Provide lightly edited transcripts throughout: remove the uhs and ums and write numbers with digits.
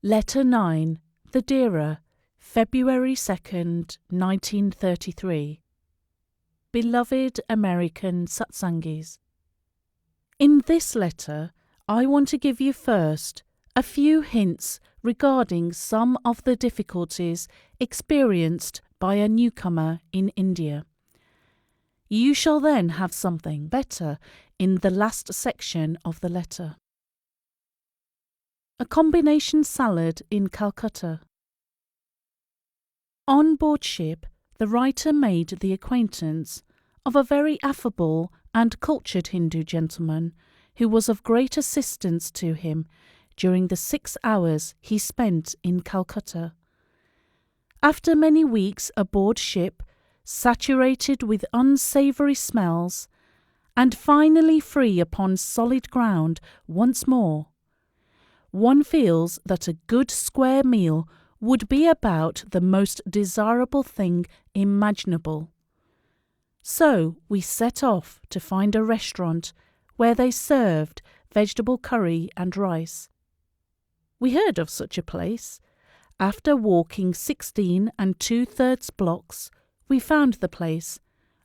Letter 9, the Dera, February 2nd, 1933. Beloved American Satsangis, in this letter, I want to give you first a few hints regarding some of the difficulties experienced by a newcomer in India. You shall then have something better in the last section of the letter. A combination salad in Calcutta. On board ship, the writer made the acquaintance of a very affable and cultured Hindu gentleman who was of great assistance to him during the 6 hours he spent in Calcutta. After many weeks aboard ship, saturated with unsavoury smells, and finally free upon solid ground once more, one feels that a good square meal would be about the most desirable thing imaginable. So we set off to find a restaurant where they served vegetable curry and rice. We heard of such a place. After walking 16 2/3 blocks, we found the place,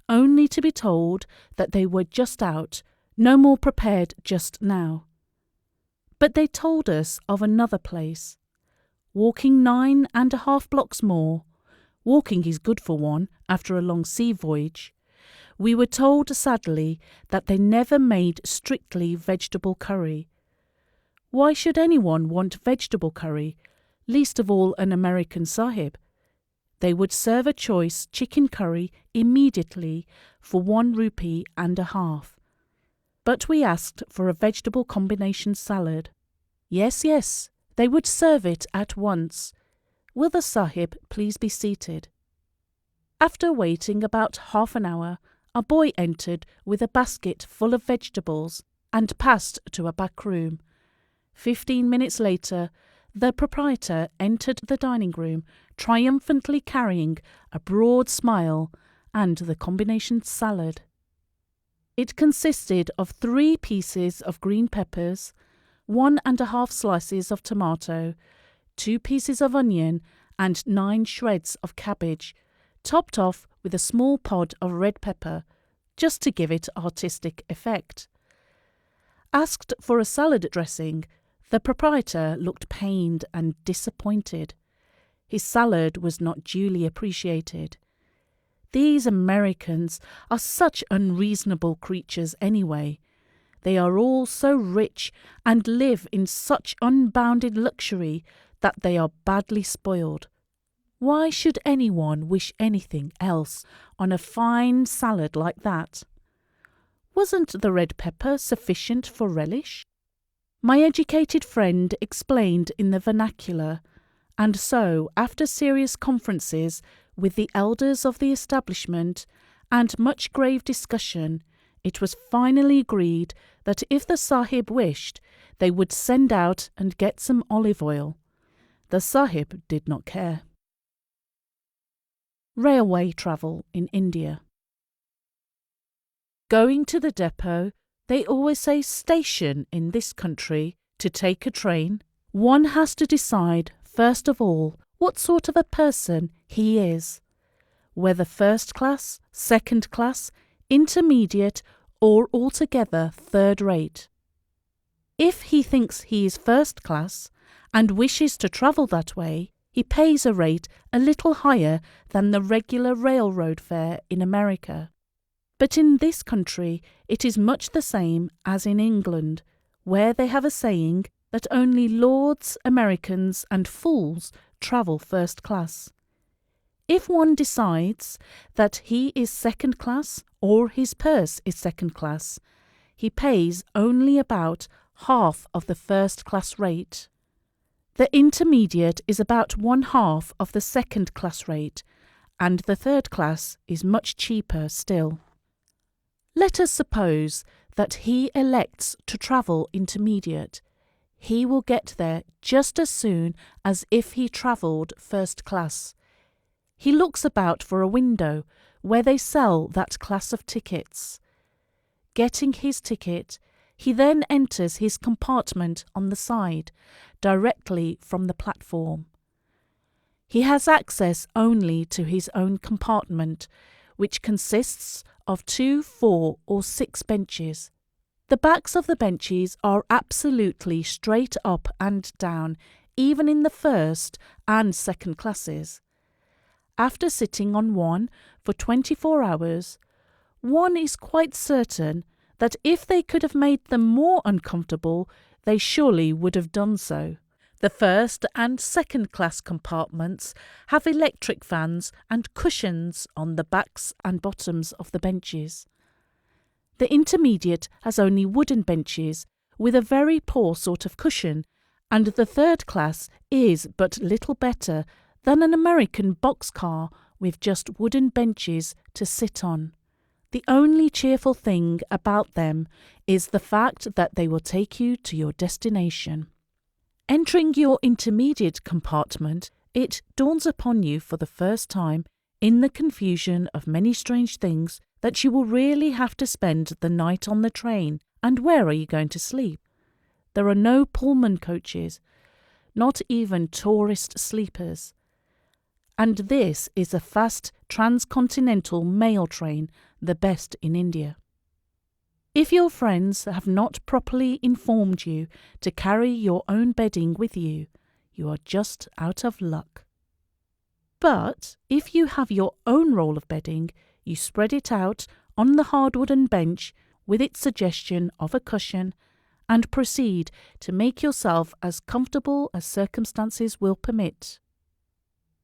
only to be told that they were just out, no more prepared just now. But they told us of another place. Walking 9.5 blocks more, walking is good for one after a long sea voyage, we were told sadly that they never made strictly vegetable curry. Why should anyone want vegetable curry, least of all an American sahib? They would serve a choice chicken curry immediately for 1.5 rupees. But we asked for a vegetable combination salad. Yes, they would serve it at once. Will the sahib please be seated? After waiting about half an hour, a boy entered with a basket full of vegetables and passed to a back room. 15 minutes later, the proprietor entered the dining room, triumphantly carrying a broad smile and the combination salad. It consisted of 3 pieces of green peppers, 1.5 slices of tomato, 2 pieces of onion, and 9 shreds of cabbage, topped off with a small pod of red pepper, just to give it artistic effect. Asked for a salad dressing, the proprietor looked pained and disappointed. His salad was not duly appreciated. These Americans are such unreasonable creatures anyway. They are all so rich and live in such unbounded luxury that they are badly spoiled. Why should anyone wish anything else on a fine salad like that? Wasn't the red pepper sufficient for relish? My educated friend explained in the vernacular, and so, after serious conferences with the elders of the establishment and much grave discussion, it was finally agreed that if the sahib wished, they would send out and get some olive oil. The sahib did not care. Railway travel in India. Going to the depot, they always say station in this country to take a train. One has to decide, first of all, what sort of a person he is, whether first class, second class, intermediate, or altogether third rate. If he thinks he is first class and wishes to travel that way, he pays a rate a little higher than the regular railroad fare in America. But in this country it is much the same as in England, where they have a saying that only lords, Americans, and fools travel first class. If one decides that he is second class or his purse is second class, he pays only about half of the first class rate. The intermediate is about 1/2 of the second class rate, and the third class is much cheaper still. Let us suppose that he elects to travel intermediate. He will get there just as soon as if he travelled first class. He looks about for a window where they sell that class of tickets. Getting his ticket, He then enters his compartment on the side, directly from the platform. He has access only to his own compartment, which consists of 2, 4, or 6 benches. The backs of the benches are absolutely straight up and down, even in the first and second classes. After sitting on one for 24 hours, one is quite certain that if they could have made them more uncomfortable, they surely would have done so. The first and second class compartments have electric fans and cushions on the backs and bottoms of the benches. The intermediate has only wooden benches with a very poor sort of cushion, and the third class is but little better than an American boxcar with just wooden benches to sit on. The only cheerful thing about them is the fact that they will take you to your destination. Entering your intermediate compartment, it dawns upon you for the first time, in the confusion of many strange things, that you will really have to spend the night on the train. And where are you going to sleep? There are no Pullman coaches, not even tourist sleepers. And this is a fast transcontinental mail train, the best in India. If your friends have not properly informed you to carry your own bedding with you, you are just out of luck. But if you have your own roll of bedding, you spread it out on the hard wooden bench with its suggestion of a cushion, and proceed to make yourself as comfortable as circumstances will permit.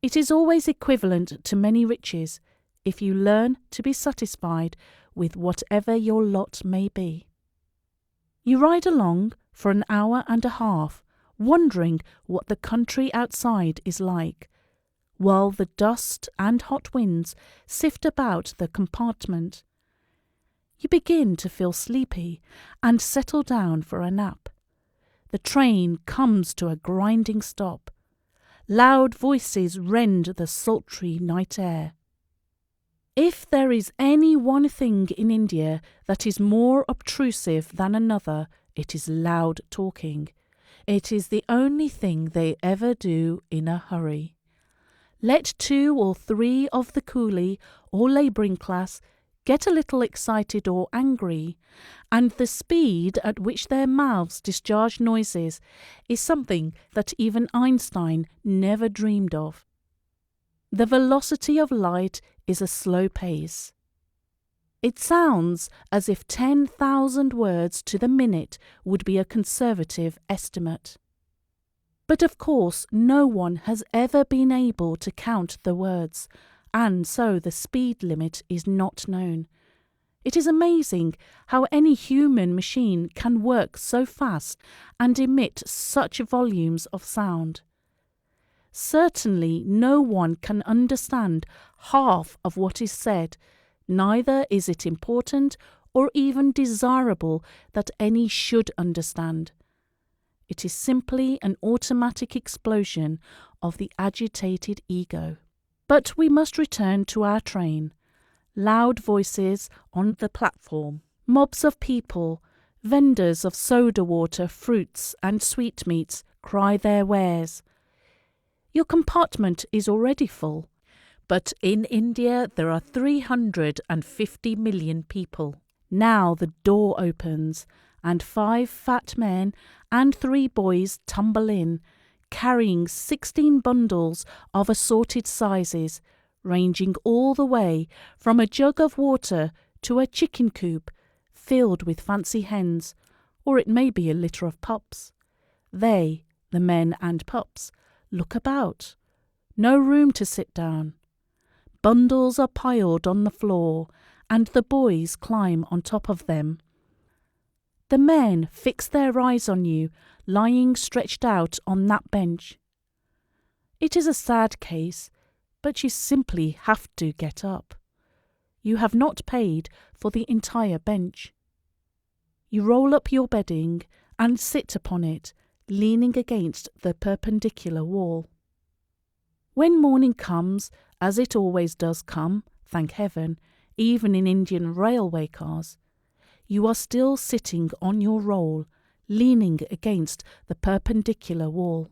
It is always equivalent to many riches if you learn to be satisfied with whatever your lot may be. You ride along for an hour and a half, wondering what the country outside is like, while the dust and hot winds sift about the compartment. You begin to feel sleepy and settle down for a nap. The train comes to a grinding stop. Loud voices rend the sultry night air. If there is any one thing in India that is more obtrusive than another, it is loud talking. It is the only thing they ever do in a hurry. Let 2 or 3 of the coolie or labouring class get a little excited or angry, and the speed at which their mouths discharge noises is something that even Einstein never dreamed of. The velocity of light is a slow pace. It sounds as if 10,000 words to the minute would be a conservative estimate. But of course no one has ever been able to count the words, and so the speed limit is not known. It is amazing how any human machine can work so fast and emit such volumes of sound. Certainly no one can understand half of what is said, neither is it important or even desirable that any should understand. It is simply an automatic explosion of the agitated ego. But we must return to our train. Loud voices on the platform, mobs of people, vendors of soda water, fruits and sweetmeats cry their wares. Your compartment is already full, but in India there are 350 million people. Now the door opens, and 5 fat men and 3 boys tumble in, carrying 16 bundles of assorted sizes, ranging all the way from a jug of water to a chicken coop filled with fancy hens, or it may be a litter of pups. They, the men and pups, look about. No room to sit down. Bundles are piled on the floor, and the boys climb on top of them. The men fix their eyes on you, lying stretched out on that bench. It is a sad case, but you simply have to get up. You have not paid for the entire bench. You roll up your bedding and sit upon it, leaning against the perpendicular wall. When morning comes, as it always does come, thank heaven, even in Indian railway cars, you are still sitting on your roll, leaning against the perpendicular wall.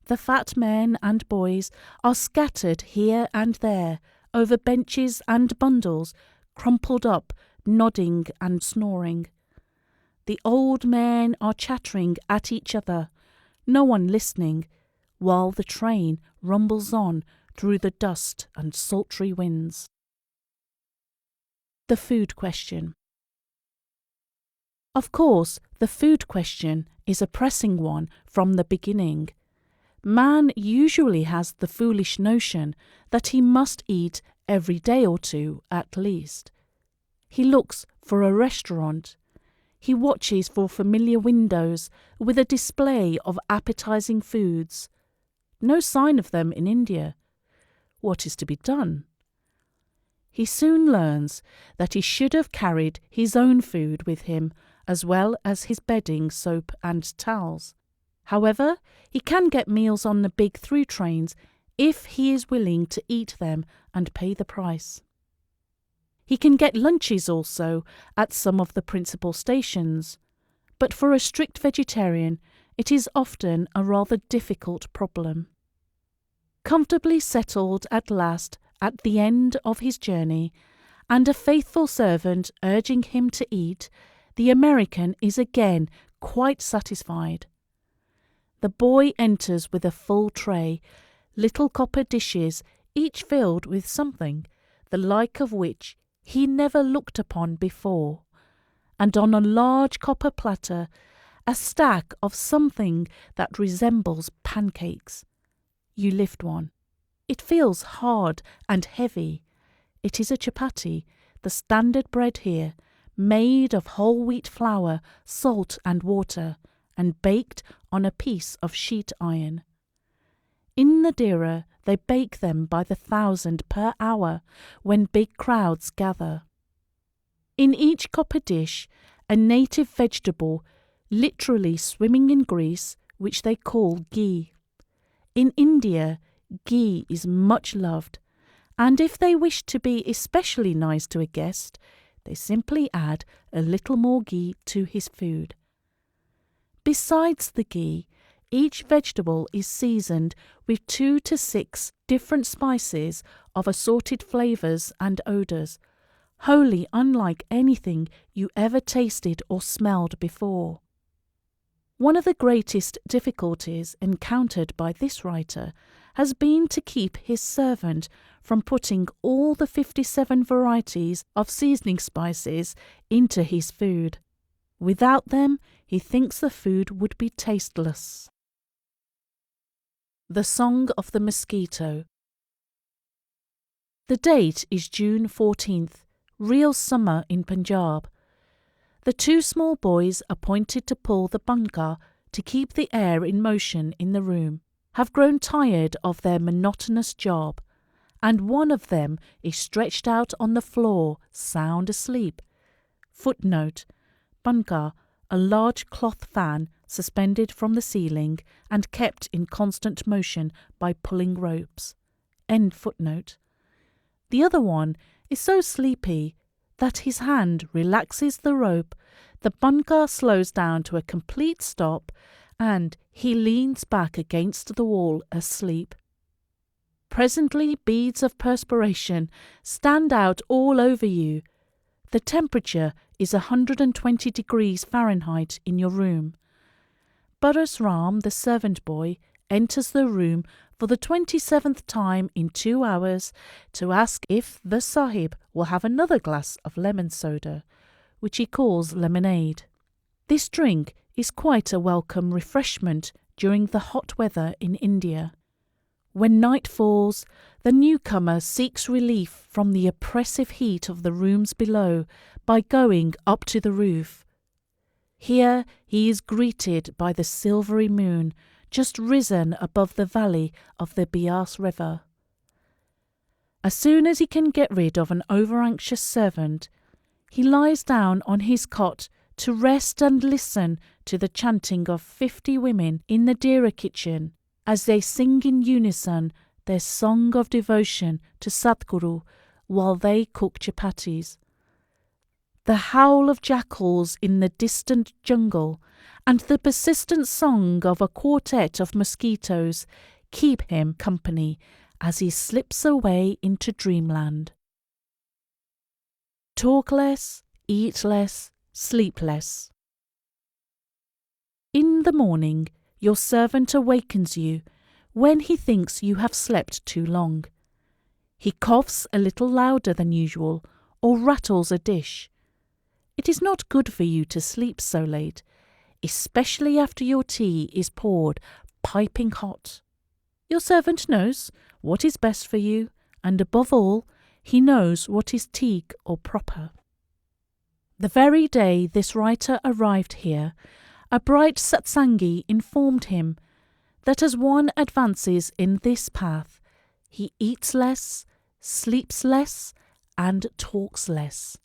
The fat men and boys are scattered here and there, over benches and bundles, crumpled up, nodding and snoring. The old men are chattering at each other, no one listening, while the train rumbles on through the dust and sultry winds. The food question. Of course, the food question is a pressing one from the beginning. Man usually has the foolish notion that he must eat every day or two at least. He looks for a restaurant. He watches for familiar windows with a display of appetizing foods. No sign of them in India. What is to be done? He soon learns that he should have carried his own food with him, as well as his bedding, soap and towels. However, he can get meals on the big through trains if he is willing to eat them and pay the price. He can get lunches also at some of the principal stations, but for a strict vegetarian it is often a rather difficult problem. Comfortably settled at last at the end of his journey, and a faithful servant urging him to eat, the American is again quite satisfied. The boy enters with a full tray, little copper dishes, each filled with something, the like of which he never looked upon before, and on a large copper platter, a stack of something that resembles pancakes. You lift one. It feels hard and heavy. It is a chapati, the standard bread here, made of whole wheat flour, salt and water, and baked on a piece of sheet iron. In the Dera, they bake them by the 1,000 per hour when big crowds gather. In each copper dish, a native vegetable, literally swimming in grease, which they call ghee. In India, ghee is much loved, and if they wish to be especially nice to a guest, they simply add a little more ghee to his food. Besides the ghee, each vegetable is seasoned with 2 to 6 different spices of assorted flavours and odours, wholly unlike anything you ever tasted or smelled before. One of the greatest difficulties encountered by this writer has been to keep his servant from putting all the 57 varieties of seasoning spices into his food. Without them, he thinks the food would be tasteless. The Song of the Mosquito. The date is June 14th, real summer in Punjab. The 2 small boys appointed to pull the bunka to keep the air in motion in the room have grown tired of their monotonous job, and one of them is stretched out on the floor, sound asleep. Footnote: bunka, a large cloth fan suspended from the ceiling and kept in constant motion by pulling ropes. End footnote. The other one is so sleepy that his hand relaxes the rope, the bunka slows down to a complete stop, and he leans back against the wall asleep. Presently beads of perspiration stand out all over you. The temperature is 120 degrees Fahrenheit in your room. Baras Ram, the servant boy, enters the room for the 27th time in 2 hours to ask if the Sahib will have another glass of lemon soda, which he calls lemonade. This drink is quite a welcome refreshment during the hot weather in India. When night falls, the newcomer seeks relief from the oppressive heat of the rooms below by going up to the roof. Here he is greeted by the silvery moon, just risen above the valley of the Beas River. As soon as he can get rid of an over-anxious servant, he lies down on his cot to rest and listen to the chanting of 50 women in the Dera kitchen as they sing in unison their song of devotion to Sadhguru while they cook chapatis. The howl of jackals in the distant jungle and the persistent song of a quartet of mosquitoes keep him company as he slips away into dreamland. Talk less, eat less, sleep less. In the morning, your servant awakens you when he thinks you have slept too long. He coughs a little louder than usual or rattles a dish. It is not good for you to sleep so late, especially after your tea is poured piping hot. Your servant knows what is best for you, and above all, he knows what is teak or proper. The very day this writer arrived here, a bright satsangi informed him that as one advances in this path, he eats less, sleeps less, and talks less.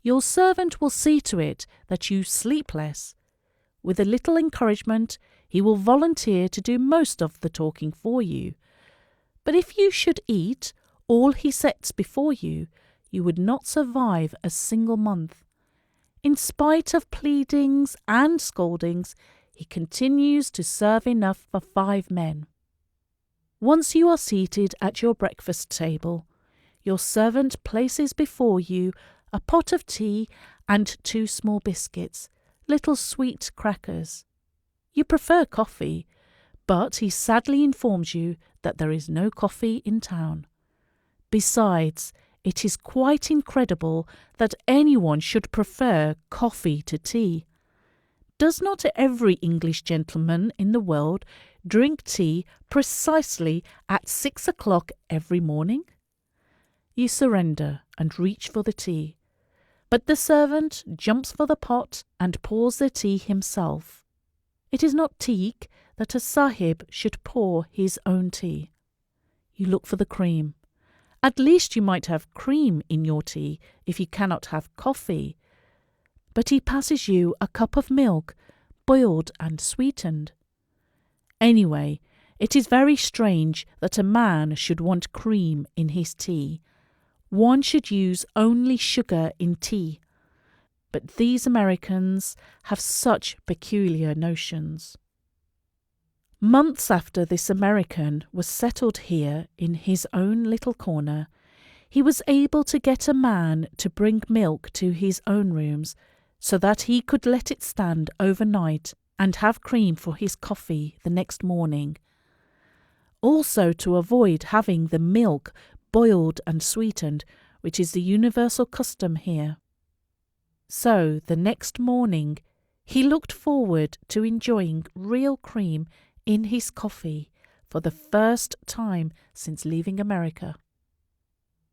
Your servant will see to it that you sleep less. With a little encouragement, he will volunteer to do most of the talking for you. But if you should eat all he sets before you, you would not survive a single month. In spite of pleadings and scoldings, he continues to serve enough for 5 men. Once you are seated at your breakfast table, your servant places before you a pot of tea and 2 small biscuits, little sweet crackers. You prefer coffee, but he sadly informs you that there is no coffee in town. Besides, it is quite incredible that anyone should prefer coffee to tea. Does not every English gentleman in the world drink tea precisely at 6 o'clock every morning? You surrender and reach for the tea, but the servant jumps for the pot and pours the tea himself. It is not teak that a sahib should pour his own tea. You look for the cream. At least you might have cream in your tea if you cannot have coffee. But he passes you a cup of milk, boiled and sweetened. Anyway, it is very strange that a man should want cream in his tea. One should use only sugar in tea. But these Americans have such peculiar notions. Months after this American was settled here in his own little corner, he was able to get a man to bring milk to his own rooms so that he could let it stand overnight and have cream for his coffee the next morning. Also to avoid having the milk boiled and sweetened, which is the universal custom here. So the next morning he looked forward to enjoying real cream in his coffee for the first time since leaving America.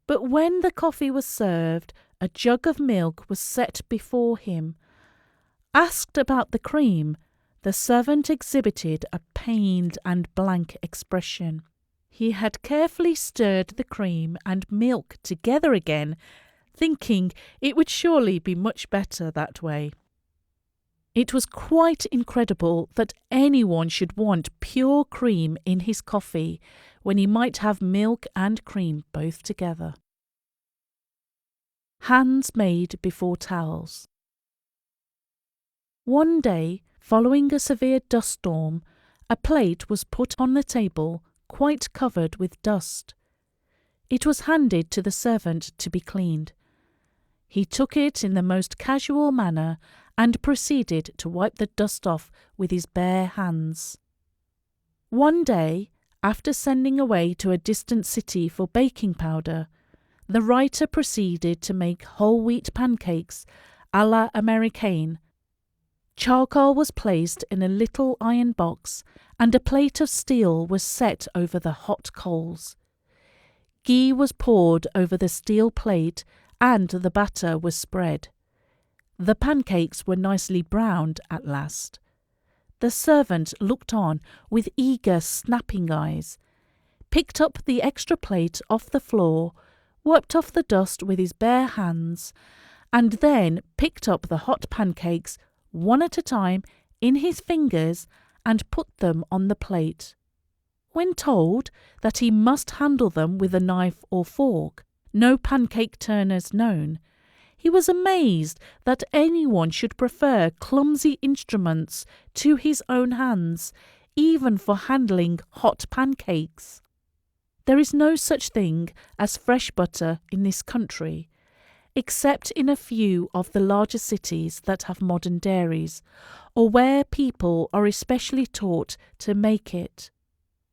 But when the coffee was served, a jug of milk was set before him. Asked about the cream, the servant exhibited a pained and blank expression. He had carefully stirred the cream and milk together again, thinking it would surely be much better that way. It was quite incredible that anyone should want pure cream in his coffee when he might have milk and cream both together. Hands made before towels. One day, following a severe dust storm, a plate was put on the table quite covered with dust. It was handed to the servant to be cleaned. He took it in the most casual manner and proceeded to wipe the dust off with his bare hands. One day, after sending away to a distant city for baking powder, the writer proceeded to make whole wheat pancakes à la Américaine. Charcoal was placed in a little iron box and a plate of steel was set over the hot coals. Ghee was poured over the steel plate and the batter was spread. The pancakes were nicely browned at last. The servant looked on with eager, snapping eyes, picked up the extra plate off the floor, wiped off the dust with his bare hands, and then picked up the hot pancakes, one at a time, in his fingers and put them on the plate. When told that he must handle them with a knife or fork, no pancake turners known, He was amazed that anyone should prefer clumsy instruments to his own hands, even for handling hot pancakes. There is no such thing as fresh butter in this country, except in a few of the larger cities that have modern dairies, or where people are especially taught to make it.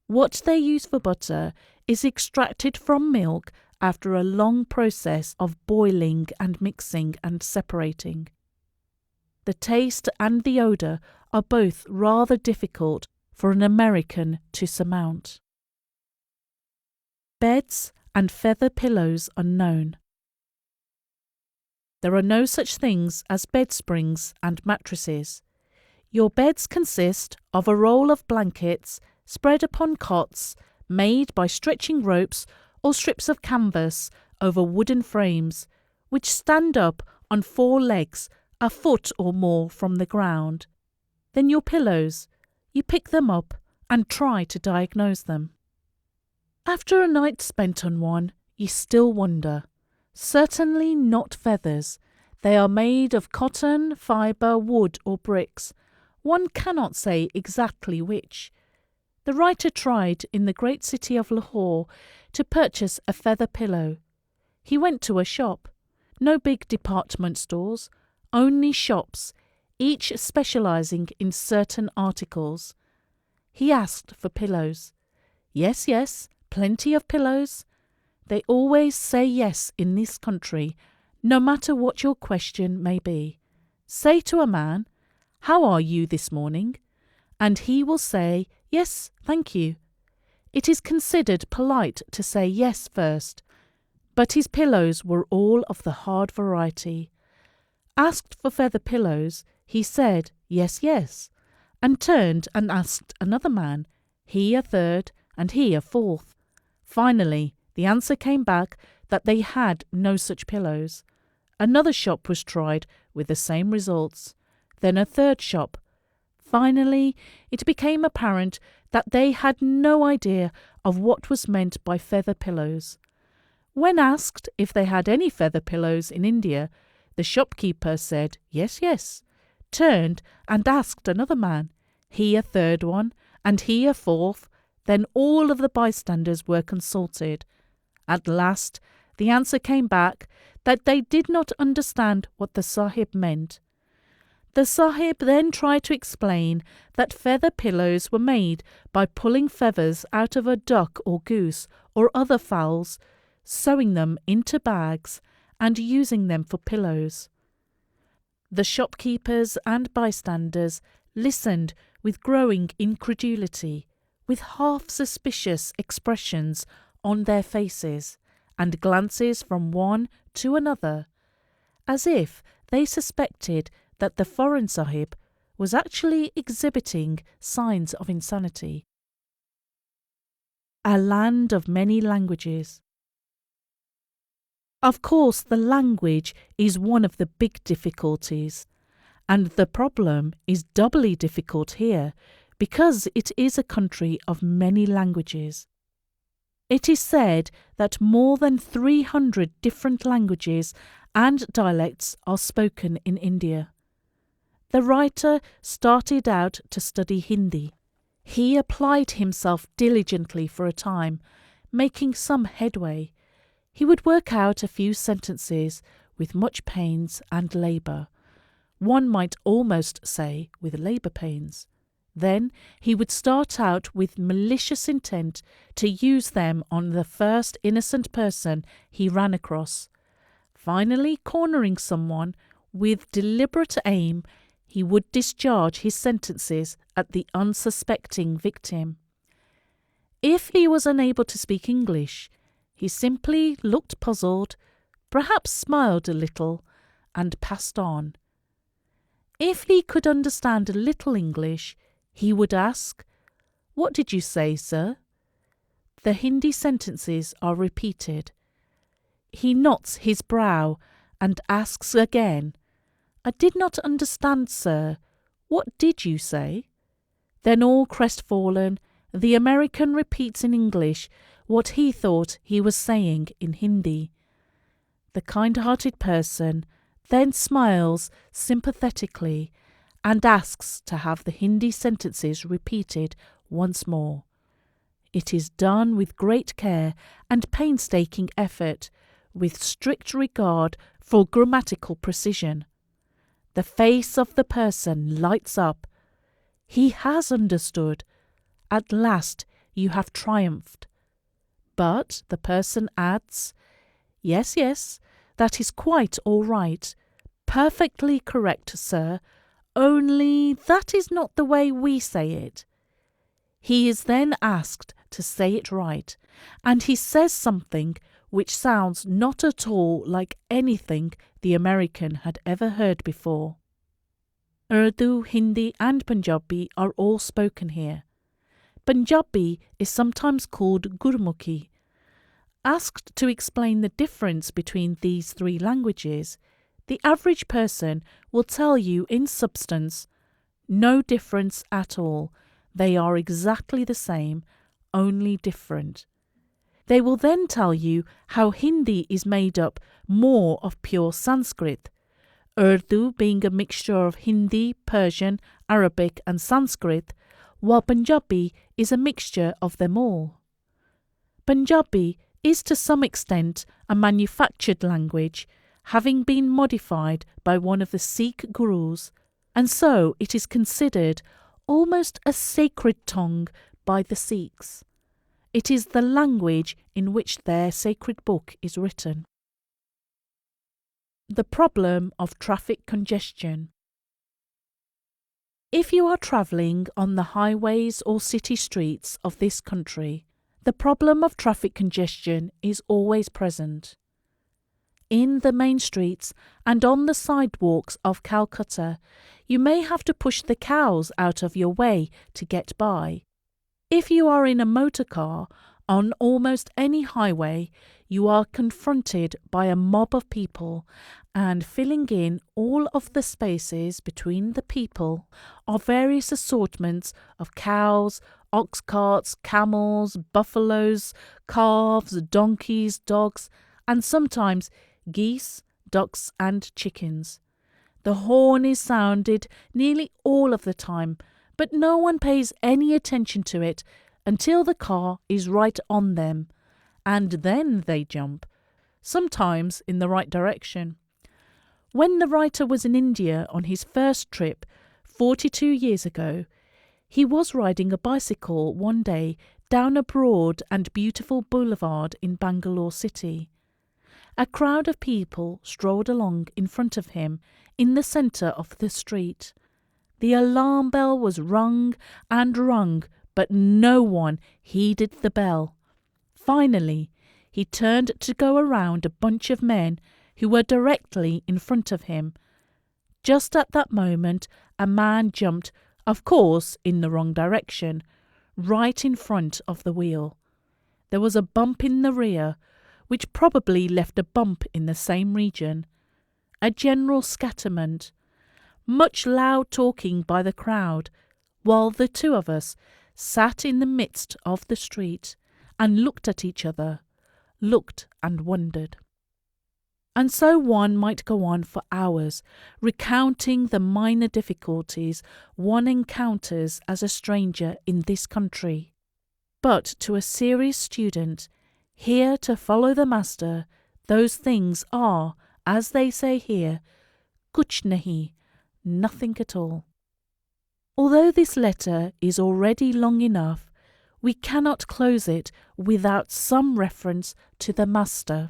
What they use for butter is extracted from milk after a long process of boiling and mixing and separating. The taste and the odour are both rather difficult for an American to surmount. Beds and feather pillows unknown. There are no such things as bed springs and mattresses. Your beds consist of a roll of blankets spread upon cots made by stretching ropes or strips of canvas over wooden frames, which stand up on 4 legs a foot or more from the ground. Then your pillows, you pick them up and try to diagnose them. After a night spent on one, you still wonder. Certainly not feathers. They are made of cotton, fibre, wood or bricks. One cannot say exactly which. The writer tried in the great city of Lahore to purchase a feather pillow. He went to a shop. No big department stores, only shops, each specialising in certain articles. He asked for pillows. Yes, yes, plenty of pillows. They always say yes in this country, no matter what your question may be. Say to a man, "How are you this morning?" and he will say, "Yes, thank you." It is considered polite to say yes first, but his pillows were all of the hard variety. Asked for feather pillows, he said, "Yes, yes," and turned and asked another man, he a third, and he a fourth. Finally, the answer came back that they had no such pillows. Another shop was tried with the same results. Then a third shop. Finally, it became apparent that they had no idea of what was meant by feather pillows. When asked if they had any feather pillows in India, the shopkeeper said, "Yes, yes," turned and asked another man, he a third one, and he a fourth. Then all of the bystanders were consulted. At last, the answer came back that they did not understand what the Sahib meant. The Sahib then tried to explain that feather pillows were made by pulling feathers out of a duck or goose or other fowls, sewing them into bags, and using them for pillows. The shopkeepers and bystanders listened with growing incredulity, with half-suspicious expressions on their faces, and glances from one to another, as if they suspected that the foreign Sahib was actually exhibiting signs of insanity. A land of many languages. Of course, the language is one of the big difficulties, and the problem is doubly difficult here because it is a country of many languages. It is said that more than 300 different languages and dialects are spoken in India. The writer started out to study Hindi. He applied himself diligently for a time, making some headway. He would work out a few sentences with much pains and labour. One might almost say with labour pains. Then he would start out with malicious intent to use them on the first innocent person he ran across. Finally, cornering someone with deliberate aim, he would discharge his sentences at the unsuspecting victim. If he was unable to speak English, he simply looked puzzled, perhaps smiled a little, and passed on. If he could understand a little English, he would ask, "What did you say, sir?" The Hindi sentences are repeated. He knots his brow and asks again, "I did not understand, sir. What did you say?" Then, all crestfallen, the American repeats in English what he thought he was saying in Hindi. The kind-hearted person then smiles sympathetically and asks to have the Hindi sentences repeated once more. It is done with great care and painstaking effort, with strict regard for grammatical precision. The face of the person lights up. He has understood. At last you have triumphed. But the person adds, "Yes, yes, that is quite all right. Perfectly correct, sir. Only that is not the way we say it." He is then asked to say it right, and he says something which sounds not at all like anything the American had ever heard before. Urdu, Hindi and Punjabi are all spoken here. Punjabi is sometimes called Gurmukhi. Asked to explain the difference between these three languages, the average person will tell you in substance, no difference at all. They are exactly the same, only different. They will then tell you how Hindi is made up more of pure Sanskrit, Urdu being a mixture of Hindi, Persian, Arabic and Sanskrit, while Punjabi is a mixture of them all. Punjabi is to some extent a manufactured language, having been modified by one of the Sikh gurus, and so it is considered almost a sacred tongue by the Sikhs. It is the language in which their sacred book is written. The problem of traffic congestion. If you are travelling on the highways or city streets of this country, the problem of traffic congestion is always present. In the main streets and on the sidewalks of Calcutta, you may have to push the cows out of your way to get by. If you are in a motor car on almost any highway, you are confronted by a mob of people, and filling in all of the spaces between the people are various assortments of cows, ox carts, camels, buffaloes, calves, donkeys, dogs, and sometimes geese, ducks, and chickens. The horn is sounded nearly all of the time, but no one pays any attention to it until the car is right on them, and then they jump, sometimes in the right direction. When the writer was in India on his first trip 42 years ago, he was riding a bicycle one day down a broad and beautiful boulevard in Bangalore city. A crowd of people strolled along in front of him in the centre of the street. The alarm bell was rung and rung, but no one heeded the bell. Finally, he turned to go around a bunch of men who were directly in front of him. Just at that moment, a man jumped, of course in the wrong direction, right in front of the wheel. There was a bump in the rear, which probably left a bump in the same region. A general scatterment. Much loud talking by the crowd, while the two of us sat in the midst of the street and looked at each other, looked and wondered. And so one might go on for hours, recounting the minor difficulties one encounters as a stranger in this country. But to a serious student, here to follow the master, those things are, as they say here, kuch nahi, nothing at all. Although this letter is already long enough, we cannot close it without some reference to the master.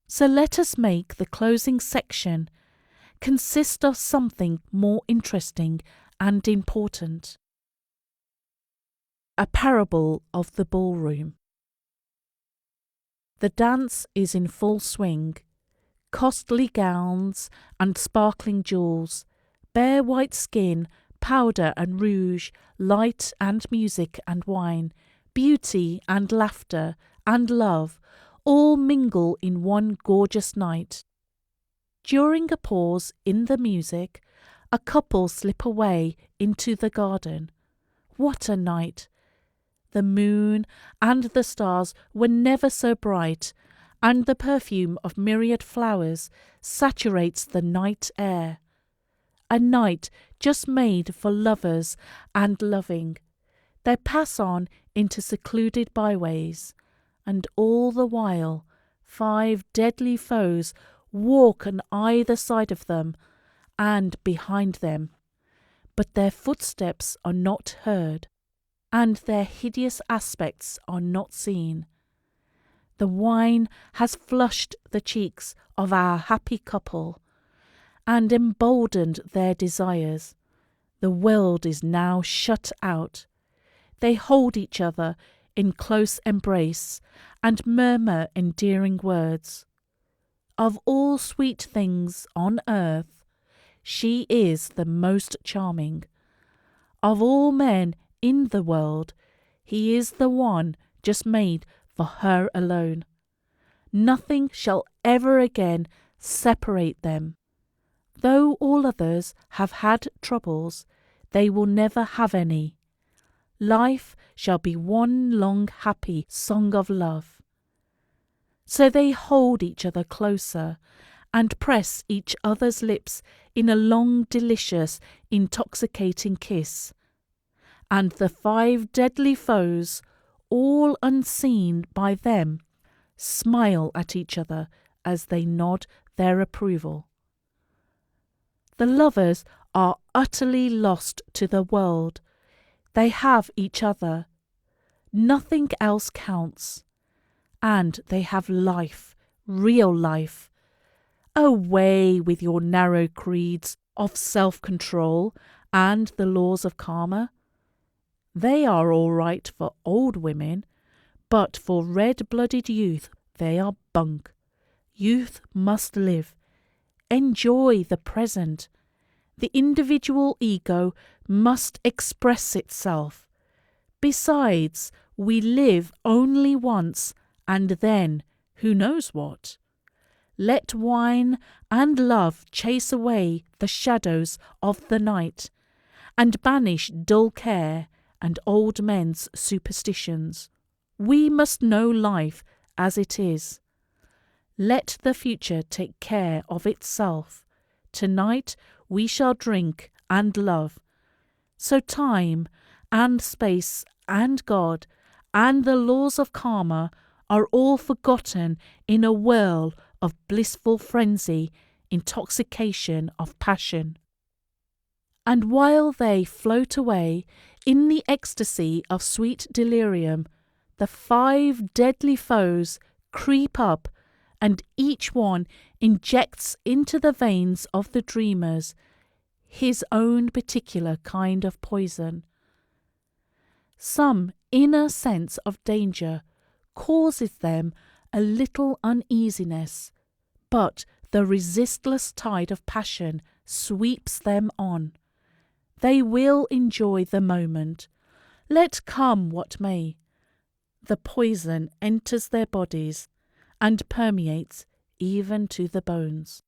So let us make the closing section consist of something more interesting and important. A parable of the ballroom. The dance is in full swing. Costly gowns and sparkling jewels, bare white skin, powder and rouge, light and music and wine, beauty and laughter and love, all mingle in one gorgeous night. During a pause in the music, a couple slip away into the garden. What a night! The moon and the stars were never so bright, and the perfume of myriad flowers saturates the night air. A night just made for lovers and loving. They pass on into secluded byways, and all the while 5 deadly foes walk on either side of them and behind them. But their footsteps are not heard, and their hideous aspects are not seen. The wine has flushed the cheeks of our happy couple, and emboldened their desires. The world is now shut out. They hold each other in close embrace, and murmur endearing words. Of all sweet things on earth, she is the most charming. Of all men in the world, he is the one just made for her alone. Nothing shall ever again separate them. Though all others have had troubles, they will never have any. Life shall be one long happy song of love. So they hold each other closer and press each other's lips in a long, delicious, intoxicating kiss. And the 5 deadly foes, all unseen by them, smile at each other as they nod their approval. The lovers are utterly lost to the world. They have each other. Nothing else counts. And they have life, real life. Away with your narrow creeds of self-control and the laws of karma. They are all right for old women, but for red-blooded youth they are bunk. Youth must live. Enjoy the present. The individual ego must express itself. Besides, we live only once, and then who knows what? Let wine and love chase away the shadows of the night, and banish dull care and old men's superstitions. We must know life as it is. Let the future take care of itself. Tonight we shall drink and love. So time and space and God and the laws of karma are all forgotten in a whirl of blissful frenzy, intoxication of passion. And while they float away in the ecstasy of sweet delirium, the 5 deadly foes creep up, and each one injects into the veins of the dreamers his own particular kind of poison. Some inner sense of danger causes them a little uneasiness, but the resistless tide of passion sweeps them on. They will enjoy the moment, let come what may. The poison enters their bodies and permeates even to the bones.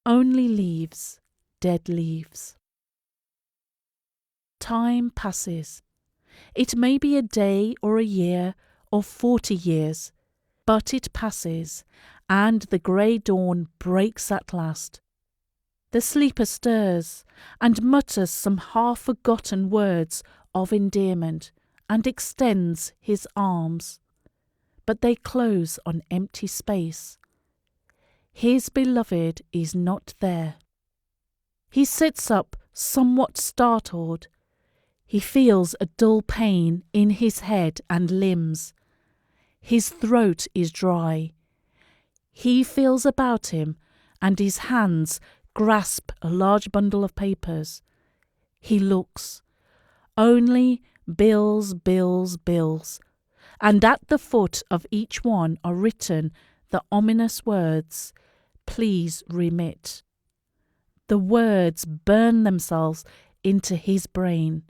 Only leaves, dead leaves. Time passes. It may be a day or a year or 40 years, but it passes, and the grey dawn breaks at last. The sleeper stirs and mutters some half-forgotten words of endearment, and extends his arms, but they close on empty space. His beloved is not there. He sits up somewhat startled. He feels a dull pain in his head and limbs. His throat is dry. He feels about him, and his hands grasp a large bundle of papers. He looks. Only bills, bills, bills, and at the foot of each one are written the ominous words, "Please remit." The words burn themselves into his brain.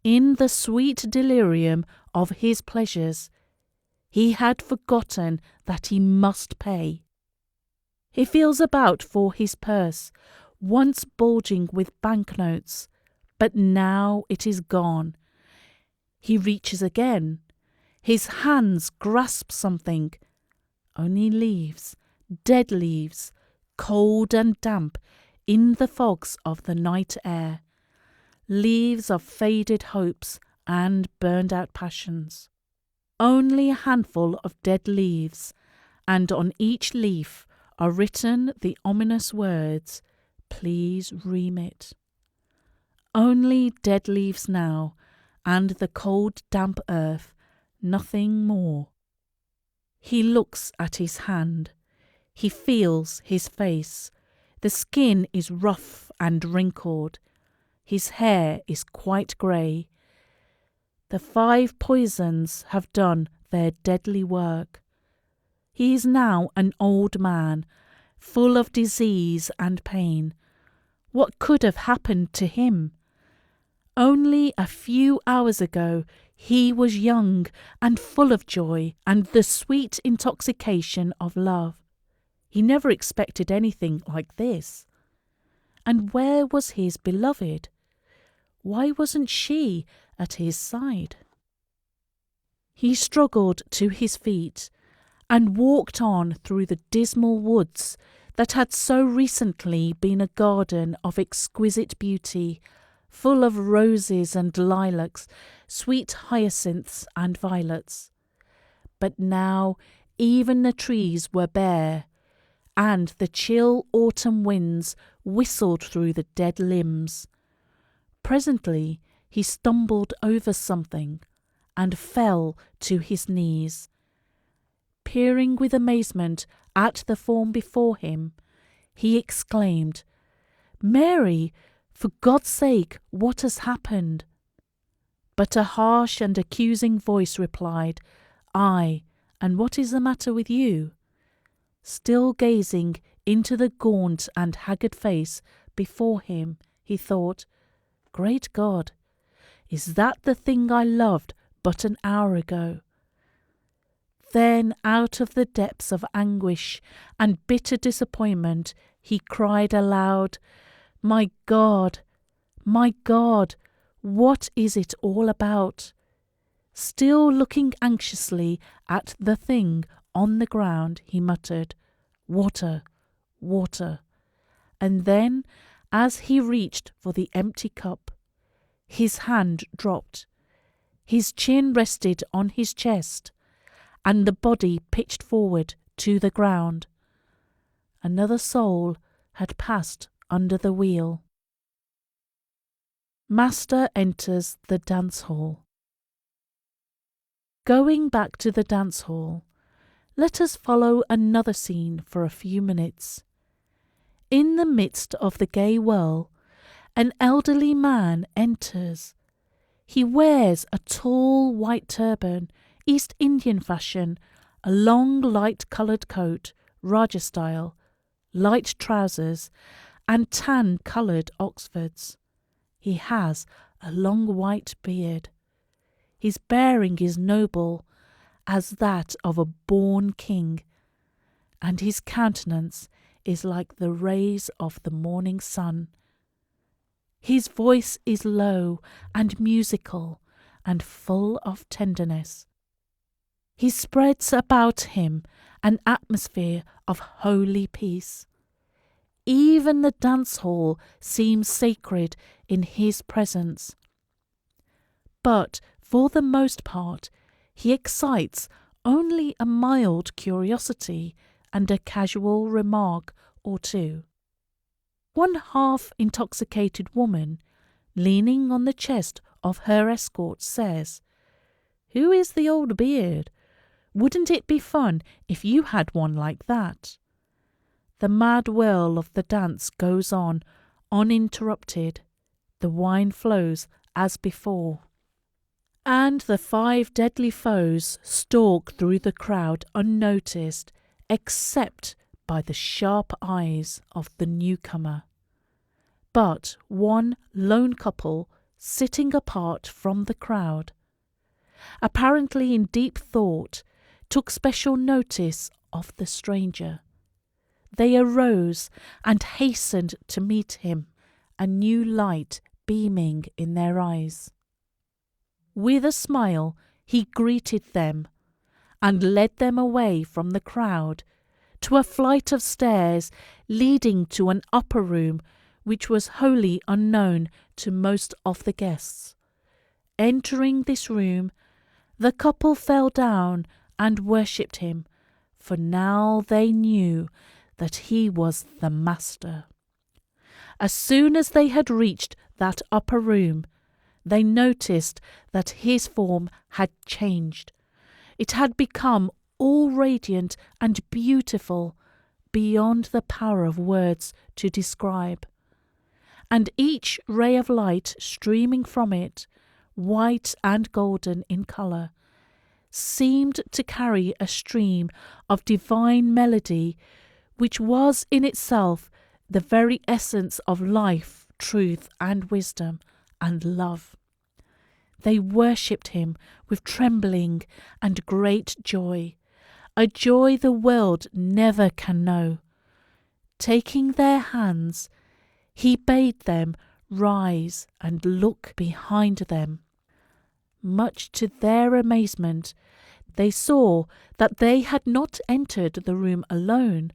In the sweet delirium of his pleasures, he had forgotten that he must pay. He feels about for his purse, once bulging with banknotes, but now it is gone. He reaches again. His hands grasp something. Only leaves, dead leaves, cold and damp in the fogs of the night air. Leaves of faded hopes and burned out passions. Only a handful of dead leaves, and on each leaf are written the ominous words, "Please remit." Only dead leaves now, and the cold damp earth, nothing more. He looks at his hand. He feels his face. The skin is rough and wrinkled. His hair is quite grey. The 5 poisons have done their deadly work. He is now an old man, full of disease and pain. What could have happened to him? Only a few hours ago he was young and full of joy and the sweet intoxication of love. He never expected anything like this. And where was his beloved? Why wasn't she at his side? He struggled to his feet and walked on through the dismal woods that had so recently been a garden of exquisite beauty, full of roses and lilacs, sweet hyacinths and violets. But now even the trees were bare, and the chill autumn winds whistled through the dead limbs. Presently he stumbled over something and fell to his knees. Peering with amazement at the form before him, he exclaimed, "Mary, for God's sake, what has happened?" But a harsh and accusing voice replied, "Aye, and what is the matter with you?" Still gazing into the gaunt and haggard face before him, he thought, "Great God, is that the thing I loved but an hour ago?" Then, out of the depths of anguish and bitter disappointment, he cried aloud, my God, what is it all about?" Still looking anxiously at the thing on the ground, he muttered, "Water, water." And then, as he reached for the empty cup, his hand dropped. His chin rested on his chest, and the body pitched forward to the ground. Another soul had passed under the wheel. Master enters the dance hall. Going back to the dance hall, let us follow another scene for a few minutes. In the midst of the gay whirl, an elderly man enters. He wears a tall white turban, East Indian fashion, a long light-coloured coat, Raja style, light trousers, and tan-coloured Oxfords. He has a long white beard. His bearing is noble, as that of a born king, and his countenance is like the rays of the morning sun. His voice is low and musical and full of tenderness. He spreads about him an atmosphere of holy peace. Even the dance hall seems sacred in his presence. But for the most part, he excites only a mild curiosity and a casual remark or two. One half-intoxicated woman, leaning on the chest of her escort, says, "Who is the old beard? Wouldn't it be fun if you had one like that?" The mad whirl of the dance goes on, uninterrupted. The wine flows as before. And the 5 deadly foes stalk through the crowd unnoticed, except by the sharp eyes of the newcomer. But one lone couple, sitting apart from the crowd, apparently in deep thought, took special notice of the stranger. They arose and hastened to meet him, a new light beaming in their eyes. With a smile, he greeted them and led them away from the crowd to a flight of stairs leading to an upper room which was wholly unknown to most of the guests. Entering this room, the couple fell down and worshipped him, for now they knew that he was the Master. As soon as they had reached that upper room, they noticed that his form had changed. It had become all radiant and beautiful, beyond the power of words to describe. And each ray of light streaming from it, white and golden in colour, seemed to carry a stream of divine melody, which was in itself the very essence of life, truth and wisdom and love. They worshipped him with trembling and great joy, a joy the world never can know. Taking their hands, he bade them rise and look behind them. Much to their amazement, they saw that they had not entered the room alone,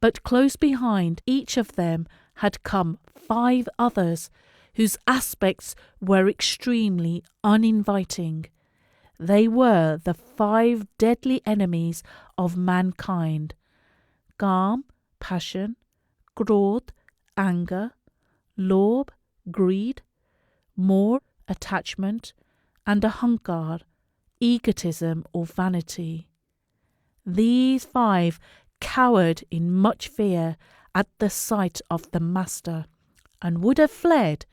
but close behind each of them had come 5 others, whose aspects were extremely uninviting. They were the 5 deadly enemies of mankind: Kam, passion; Krodh, anger; Lobh, greed; Moh, attachment; and Ahankar, egotism or vanity. These 5 cowered in much fear at the sight of the Master, and would have fled,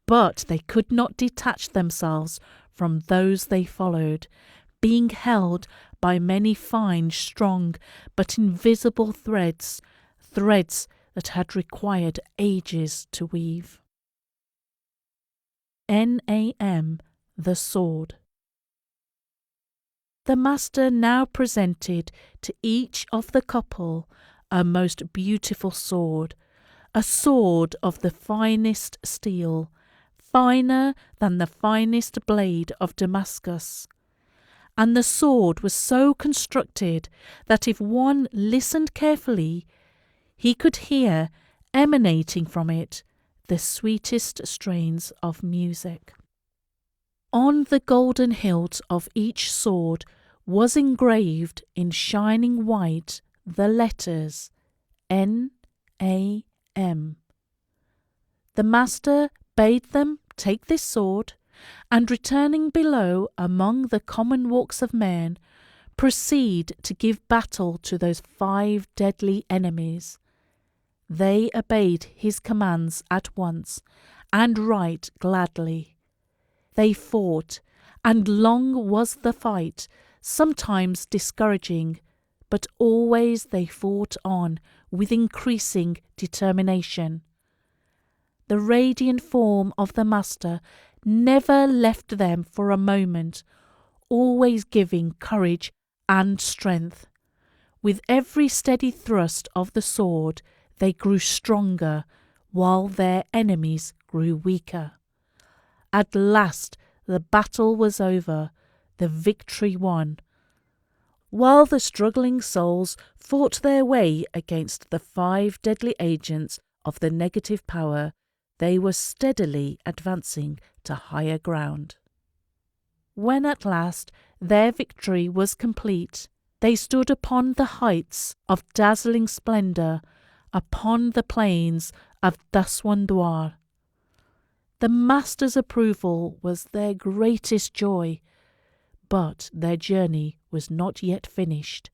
but they could not detach themselves from those they followed, being held by many fine, strong, but invisible threads that had required ages to weave. N.A.M. The Sword. The Master now presented to each of the couple a most beautiful sword, a sword of the finest steel, finer than the finest blade of Damascus. And the sword was so constructed that if one listened carefully, he could hear, emanating from it, the sweetest strains of music. On the golden hilt of each sword was engraved in shining white the letters N.A.M. The Master bade them take this sword, and returning below among the common walks of men, proceed to give battle to those 5 deadly enemies. They obeyed his commands at once, and right gladly. They fought, and long was the fight, sometimes discouraging, but always they fought on with increasing determination. The radiant form of the Master never left them for a moment, always giving courage and strength. With every steady thrust of the sword, they grew stronger, while their enemies grew weaker. At last the battle was over, the victory won. While the struggling souls fought their way against the 5 deadly agents of the negative power, they were steadily advancing to higher ground. When at last their victory was complete, they stood upon the heights of dazzling splendour, upon the plains of Daswandwar. The Master's approval was their greatest joy, but their journey was not yet finished.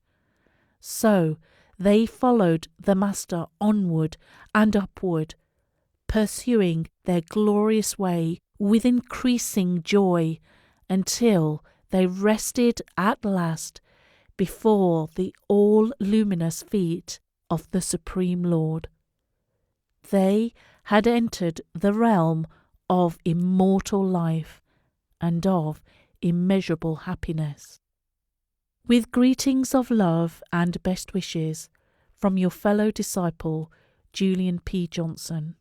So they followed the Master onward and upward, pursuing their glorious way with increasing joy, until they rested at last before the all-luminous feet of the Supreme Lord. They had entered the realm of immortal life and of immeasurable happiness. With greetings of love and best wishes from your fellow disciple, Julian P. Johnson.